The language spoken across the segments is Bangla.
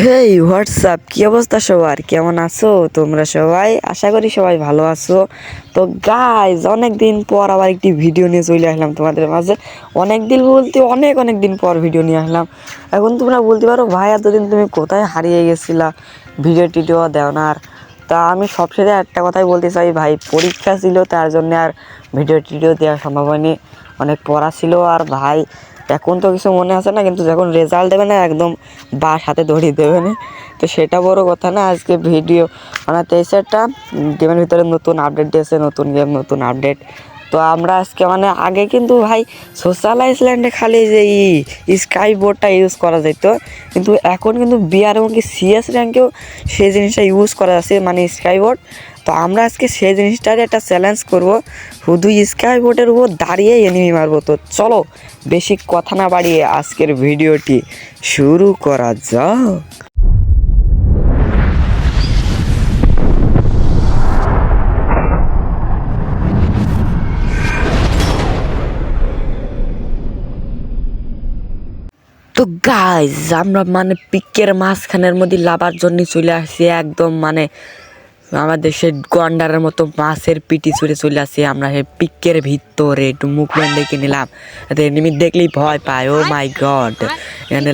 হেই হোয়াটসঅ্যাপ, কি অবস্থা সবার? কেমন আছো তোমরা সবাই? আশা করি সবাই ভালো আছো। তো গাইজ, অনেক দিন পর আবার একটি ভিডিও নিয়ে চলে আসলাম তোমাদের মাঝে। অনেক দিন বলতে অনেক অনেক দিন পর ভিডিও নিয়ে আসলাম। এখন তোমরা বলতে পারো, ভাই এতদিন তুমি কোথায় হারিয়ে গেছিলা, ভিডিও টিডিও দেও না আর। তা আমি সবশেষে একটা কথাই বলতে চাই ভাই, পরীক্ষা ছিল তার জন্য আর ভিডিও টিডিও দেওয়া সম্ভব হয়নি। অনেক পড়া ছিল আর ভাই এখন তো কিছু মনে আছে না, কিন্তু যখন রেজাল্ট দেবে না একদম বা হাতে ধরিয়ে দেবে না। তো সেটা বড় কথা না, আজকে ভিডিও বানাতে এসে একটা গেমের ভিতরে নতুন আপডেট দিয়েছে, নতুন গেম নতুন আপডেট। তো আমরা আজকে আগে কিন্তু ভাই সোশ্যাল আইসল্যান্ডে খালি যে স্কাই বোর্ডটা ইউজ করা যেত, কিন্তু এখন কিন্তু বিআর এবং কি সিএস র্যাঙ্কেও সেই জিনিসটা ইউজ করা যাচ্ছে, মানে স্কাই বোর্ড। তো আমরা আজকে সেই জিনিসটার একটা চ্যালেঞ্জ করব, শুধু স্কাই বোর্ডের উপর দাঁড়িয়ে এনিমি মারবো। তো চলো বেশি কথা না বাড়িয়ে আজকের ভিডিওটি শুরু করা যাক। তো গাইজ, আমরা পিকের মাঝখানের মধ্যে লাভার জন্য চলে আসছি, একদম আমাদের সে গন্ডারের মতো মাছের পিটি ছুঁড়ে চলে আসছি। আমরা সেই পিকের ভিতরে একটু মুভমেন্ট দেখে নিলাম, এনিমি দেখলেই ভয় পায়। ও মাই গড, এখানে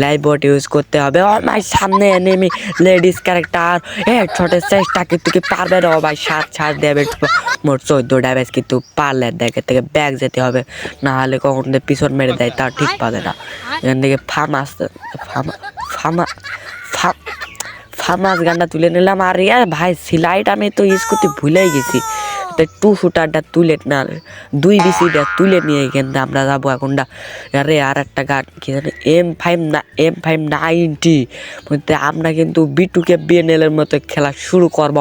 লাইভ বোট ইউজ করতে হবে। ও মাই, সামনে এনিমি লেডিস ক্যারেক্টার, ছোটের চেষ্টা কিন্তু কি পারবে না। ও ভাই, সাত দেবে মোট 14 ড্যামেজ, কিন্তু পারলে দেখে থেকে ব্যাগ যেতে হবে, না হলে কখন পিছন মেরে দেয় তার ঠিক পাবে না। এখান থেকে ফার্মাস গানটা তুলে নিলাম। আর ভাই সিলাইট আমি তো ইউজ করতে ভুলেই গেছি, তো 2 শুটারটা তুলে না, 2 বিসিটা তুলে নিয়ে কিন্তু আমরা যাবো এখনটা। আরে আর একটা গান কি জানি, M590 মধ্যে আমরা কিন্তু বিটুকে বিএনএলের মতো খেলা শুরু করব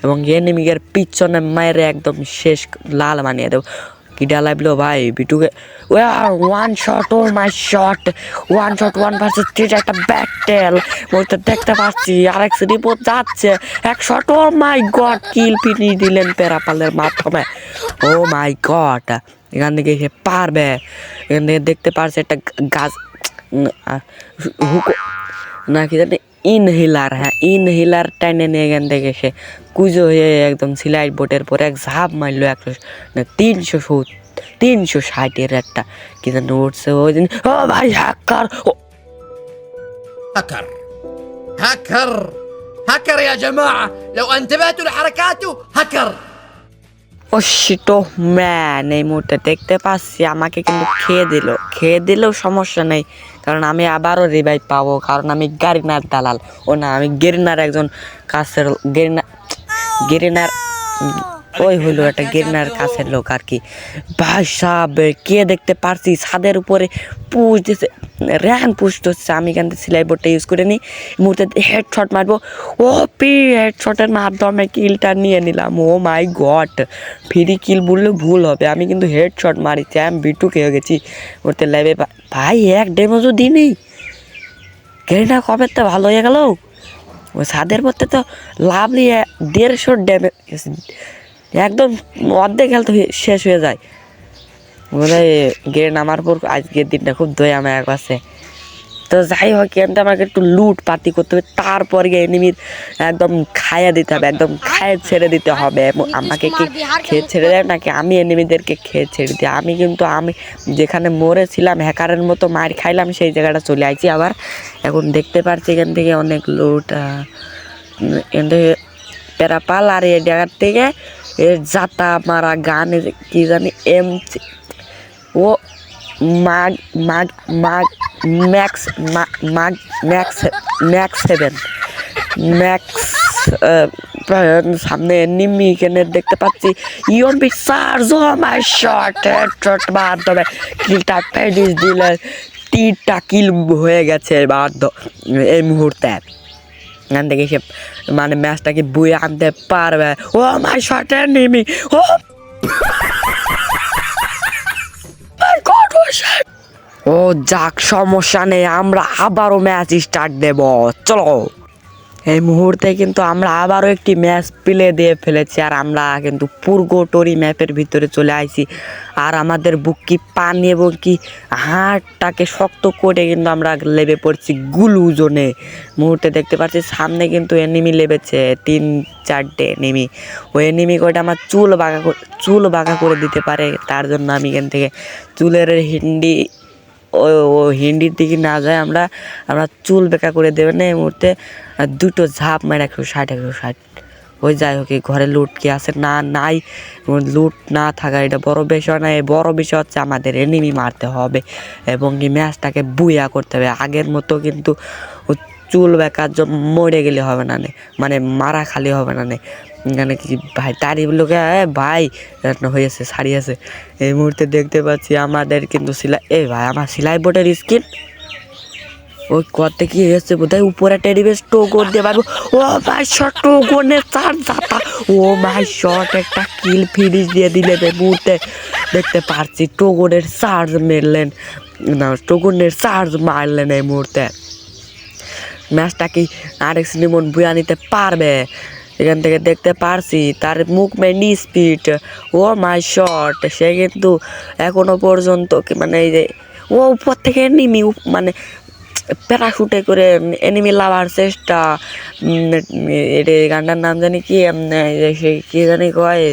এবং এনিমিকের পিছনে মায়ের একদম শেষ লাল বানিয়ে দেবো। কি ডালাইলো ভাই বিটুকে, ওয়ান শট, ও মাই শট, ওয়ান শট 1 ভার্সেস 3 একটা ব্যাটেল বলতে দেখতে পাচ্ছি। আরেক রিপোর্ট যাচ্ছে, এক shot, O my god, kill finish দিলেন পেরাপালের মাধ্যমে। ও মাই গড, এখান থেকে সে পারবে। এখান থেকে দেখতে পারছে একটা গাছ হুকো না কি জানি, ইনহেলার, ইনহেলার টাইনে নিয়ে এখান থেকে সে কুজো হয়ে একদম সিলাইট বোটের পরে এক ঝাঁপ মারলো। 360-এর একটা কি জানি উঠছে ওই দিন। ও ভাই, হ্যাকার هكر هكر هكر يا جماعة، لو انتبهتوا لحركاته هكر. ও শিটো ম্যান, এই মুহূর্তে দেখতে পাচ্ছি আমাকে কিন্তু খেয়ে দিলেও সমস্যা নেই, কারণ আমি আবারও রিভাইভ পাবো, কারণ আমি গারিনার দালাল। ও না, আমি গেরিনার একজন কাছের গেরিনার ওই হইলো একটা গেরিনার কাছের লোক আর কি। ভাই সাহেব, কে দেখতে পারছি ছাদের উপরে পুশ দিছে, পুশ হচ্ছে। আমি এখান থেকে সিলাই বোর্ডটা ইউজ করে নিই, মুহূর্তে হেডশট মারবো। ও হেডশটের মাধ্যমে কিলটা নিয়ে নিলাম। ও মাই গড, ফ্রি কিল বললে ভুল হবে, আমি কিন্তু হেডশট মারিছি, আমি বিটু খেয়ে গেছি মুহূর্তে লাইভে। ভাই এক ড্যামেজও দিইনি, গেরিনা কবে তো ভালো হয়ে গেল। ওই ছাদের পথে তো লাভলি 150 ড্যামেজ, একদম অর্ধেক হেলথ শেষ হয়ে যায়। বলে গেড়ে নামার পর আজকের দিনটা খুব দয়া মায়া কাছে। তো যাই হোক, কিন্তু আমাকে একটু লুট পাতি করতে হবে, তারপরে এনিমির একদম খাইয়ে দিতে হবে, একদম খায়ে ছেড়ে দিতে হবে। আমাকে কি খেয়ে ছেড়ে দেয় নাকি আমি এনিমিদেরকে খেয়ে ছেড়ে দিই? আমি যেখানে মরেছিলাম হ্যাকারের মতো মার খাইলাম, সেই জায়গাটা চলে আসছি আবার। এখন দেখতে পাচ্ছি এখান থেকে অনেক লুট, এখান থেকে পেরাপাল। আর এই জায়গার থেকে এর জাতা মারা গান কি জানি, ও মাগ মাগ মাগ ম্যাক্স ম্যাক্স ম্যাক্স 7 ম্যাক্স। সামনে এনিমি এখানে দেখতে পাচ্ছি, ইয়ন চার্জ। ও মাই শট, হেডশট মাধ্যমে কিলটা ফেডিস দিলে 3টা কিল হয়ে গেছে এই মুহূর্তে। এখান থেকে সে ম্যাচটাকে বয়ে আনতে পারবে। ও মাই শট, এনিমি। ও ও যাক, সমস্যা নেই, আমরা আবারও ম্যাচ স্টার্ট দেব, চলো। এই মুহূর্তে কিন্তু আমরা আবারও একটি ম্যাচ প্লে দিয়ে ফেলেছি, আর আমরা কিন্তু পুরগোটরি ম্যাপের ভিতরে চলে আইছি। আর আমাদের বুক কি পানি এবং কি হাড়টাকে শক্ত করে কিন্তু আমরা লেবে পড়ছি গুলু জোনে। মুহূর্তে দেখতে পাচ্ছি সামনে কিন্তু এনিমি লেবেছে 3-4টে এনিমি। ওই এনিমি কয়টা আমার চুল বাঁকা করে দিতে পারে, তার জন্য আমি এখান থেকে চুলের হিন্ডি ও হিন্দির দিকে না যায়, আমরা চুল বেঁকা করে দেবে না এই মুহূর্তে। আর দুটো ঝাঁপ মেরে 160 ওই যাই হোক, এই ঘরে লুট কি আছে না নাই, লুট না থাকা এটা বড় বিষয় না। এই বড় বিষয় হচ্ছে আমাদের এনিমি মারতে হবে এবং এই ম্যাচটাকে বুয়া করতে হবে। আগের মতো কিন্তু চুল বেকার মরে গেলে হবে না, মানে মারা খালি হবে না। এখানে কি ভাই তারিফ লোকে ভাই হয়েছে ছাড়িয়েছে। এই মুহূর্তে দেখতে পাচ্ছি আমাদের কিন্তু ভাই আমার সেলাই বোর্ডের স্কিন ওই করতে কি এসছে বোধহয় উপরে টেরিবেস টোগর দিয়ে পারবো। ও ভাই শট টোগনের চার দাতা, ও ভাই শট একটা কিল ফিনিশ দিয়ে দিলে এই মুহূর্তে দেখতে পাচ্ছি টোগনের চার্জ মারলেন না, টোগনের চার্জ মারলেন এই মুহূর্তে। ম্যাচটা কি আরেক নিমন বুয়া নিতে পারবে? এখান থেকে দেখতে পারছি তার মুভমেন্ট স্পিড, ও মাই শট, সে কিন্তু এখনো পর্যন্ত মানে এই যে ও উপর থেকে এনিমি মানে প্যারাশুটে করে এনিমি লাভার চেষ্টা। এটা গানটার নাম জানি কি, সেই কি জানি কয়,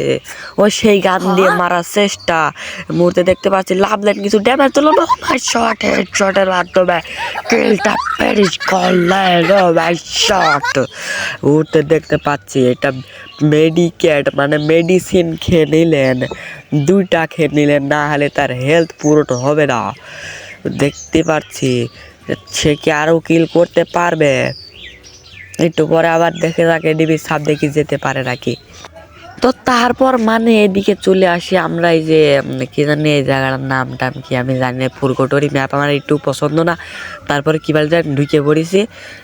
ও সেই গান দিয়ে মারার চেষ্টা। মুহূর্তে দেখতে পাচ্ছি লাভলেন কিছু ড্যামেজ দিল, ভাই শট হেড শটের মাধ্যমে কিলটা ফিনিশ করলেন। ও ভাই শট মুহূর্তে দেখতে পাচ্ছি এটা মেডিকেট মানে মেডিসিন খেয়ে নিলেন, 2টা খেয়ে নিলেন, না হলে তার হেলথ পুরোটা হবে না। দেখতে পাচ্ছি সে কি আরও কিল করতে পারবে, একটু পরে আবার দেখে তাকে ডিবির সাপ দেখি যেতে পারে নাকি। তো তারপর মানে এদিকে চলে আসি আমরা, এই যে কি জানি এই জায়গাটার নামটা কি আমি জানি না, পুরগোটরি ম্যাপ আমার একটু পছন্দ না। তারপরে কি বলতে ঢুকে পড়েছি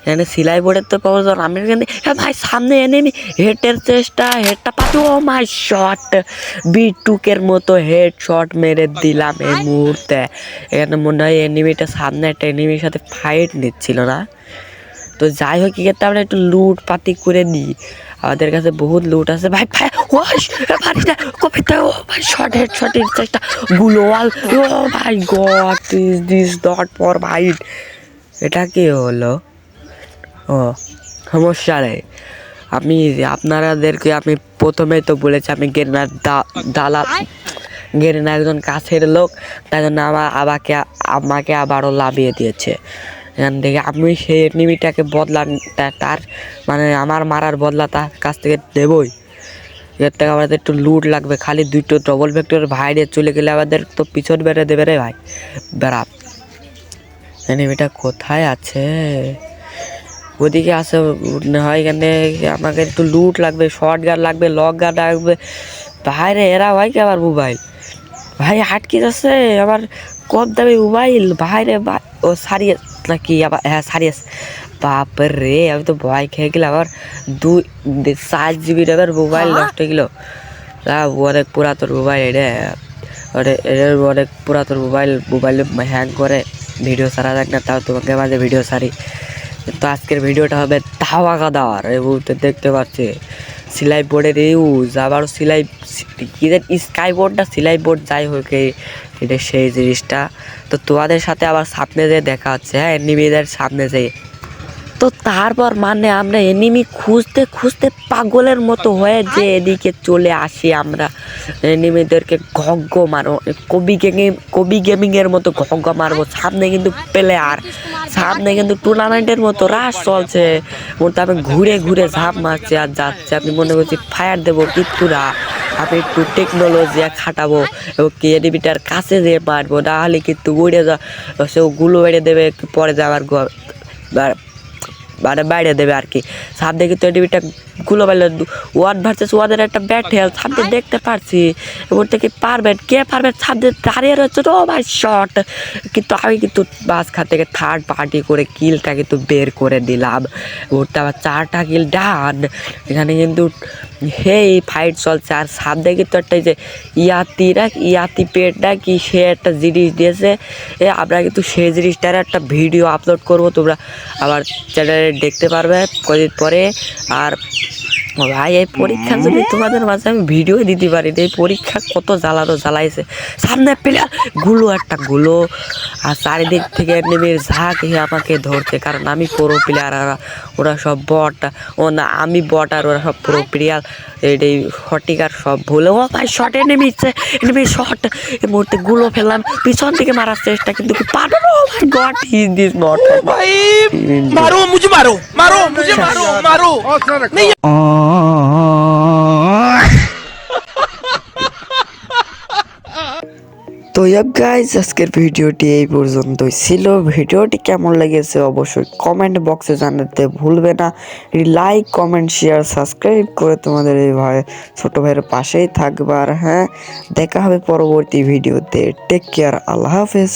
এখানে সেলাই বোর্ডের তো প্রয়োজন। আমি এখানে ভাই সামনে এনেমি হেডের চেষ্টা, হেডটা পাচ্ছি, ও মাই শট বিটুকের মতো হেড শট মেরে দিলাম এই মুহূর্তে। এখানে মনে হয় এনিমিটা সামনে একটা এনিমির সাথে ফাইট নিচ্ছিল না। তো যাই হোক কি করতে আমরা একটু লুট পাতি করে নিই, আমাদের কাছে বহুত লুট আছে। ভাই ভাই ওয়াশ পারি না কপিতে, ও ভাই শর্ট হেড শটের চেষ্টা গ্লোয়াল, ও ভাই god is this not for fight. এটা কি হলো? ও সমস্যা নেই, আমি আপনারাদেরকে আমি প্রথমেই তো বলেছি আমি গেরিনার দালাল, গেরিনা একজন কাছের লোক, তাই জন্য আমাকে আবারও লাভিয়ে দিয়েছে। এখান থেকে আমি সেই এনিমিটাকে বদলা তার মানে আমার মারার বদলা তার কাছ থেকে দেবই। এর থেকে আমাদের একটু লুট লাগবে, খালি 2টো ডবল ভেক্টর বাইরে চলে গেলে আমাদের তো পিছন বেড়ে দেবে রে ভাই। বেড়া এনিমিটা কোথায় আছে? ওদিকে আছে হয়, এখানে আমাকে একটু লুট লাগবে, শর্ট গান লাগবে, লং গান লাগবে। বাইরে এরা ভাই কি আবার মোবাইল ভাই আটকে যাচ্ছে, আবার কম দামি মোবাইল বাইরে ও সারিয়ে নাকি আবার, হ্যাঁ সারিয়ে। বাপরে আমি তো ভয় খেয়ে গেলাম, আবার 4 GB টাকার মোবাইল নষ্ট হয়ে গেল। অনেক পুরাতন মোবাইল এটা, অনেক পুরাতন মোবাইলে হ্যাং করে ভিডিও ছাড়া যাক না, তাও তোমাকে মাঝে ভিডিও ছাড়ি। তো আজকের ভিডিওটা হবে ধামাকা দেওয়ার। এই মুহূর্তে দেখতে পাচ্ছি সেলাই বোর্ডের ইউজ, আবার সেলাই কি স্কাই বোর্ডটা সেলাই বোর্ড, যাই হোক এটা সেই জিনিসটা। তো তোমাদের সাথে আবার সামনে যেয়ে দেখা হচ্ছে, হ্যাঁ এনিমিদের সামনে যেয়ে। তো তারপর মানে আমরা এনিমি খুঁজতে খুঁজতে পাগলের মতো হয়ে যে এদিকে চলে আসি আমরা, এনিমিদেরকে ঘগ্গ মারো, কবি গেমিংয়ের মতো ঘগ্গ মারবো। সামনে কিন্তু প্লেয়ার, সামনে কিন্তু টুর্নামেন্টের মতো রাশ চলছে, বলতে আমি ঘুরে ঘুরে ঝাঁপ মারছি আর যাচ্ছে। আমি মনে করছি ফায়ার দেবো কিচ্ছুরা, আমি একটু টেকনোলজি খাটাবো এবং এনিমিটার কাছে যেয়ে মারবো, না হলে কিন্তু উড়ে সেও গুলো বেড়ে দেবে, পরে যাওয়ার মানে বাইরে দেবে আর কি। সামনে কিন্তু এনিমিটা গুলো বাইল ওয়ান ভার্সেস ওয়ানের একটা ব্যাটেল সামনে দেখতে পারছি এবার থেকে পারবেন কে পারবেন সামনে দাঁড়িয়ে রয়েছে ও মাই শট কিন্তু আমি কিন্তু মাঝখান থেকে থার্ড পার্টি করে কিলটা কিন্তু বের করে দিলাম ওটা আবার 4টা কিল ডান এখানে কিন্তু হেই ফাইট চলছে আর সামনে কিন্তু একটা যে ইয়াতি পেটটা কি সে একটা জিনিস দিয়েছে আমরা কিন্তু সেই জিনিসটার একটা ভিডিও আপলোড করব তোমরা আবার চ্যানেলে দেখতে পারবে কদিন পরে আর ভাই এই পরীক্ষার জন্য তোমাদের মাঝে আমি ভিডিও দিতে পারি এই পরীক্ষা কত জ্বালাইছে সামনে প্লেয়ার একটা গুলো আর চারিদিক থেকে নেমে ঝাঁক আমাকে ধরছে কারণ আমি প্রো প্লেয়ার আর ওরা সব বট ও না আমি বট আর ওরা সব প্রো প্লেয়ার এই সঠিকার সব ভুলে ও ভাই শটে নেমেছে শট এই মুহূর্তে গুলো ফেললাম পিছন থেকে মারার চেষ্টা কিন্তু কি পারবো না oh my God he is this not भाई मारो मुझे मारो नहीं তো গাইজ আজকের ভিডিওটি এই পর্যন্তই ছিল ভিডিওটি কেমন লেগেছে অবশ্যই কমেন্ট বক্সে জানাতে ভুলবে না লাইক কমেন্ট শেয়ার সাবস্ক্রাইব করে তোমাদের এই ভাই ছোট ভাইয়ের পাশেই থাকবে আর হ্যাঁ দেখা হবে পরবর্তী ভিডিওতে টেক কেয়ার আল্লাহ হাফেজ।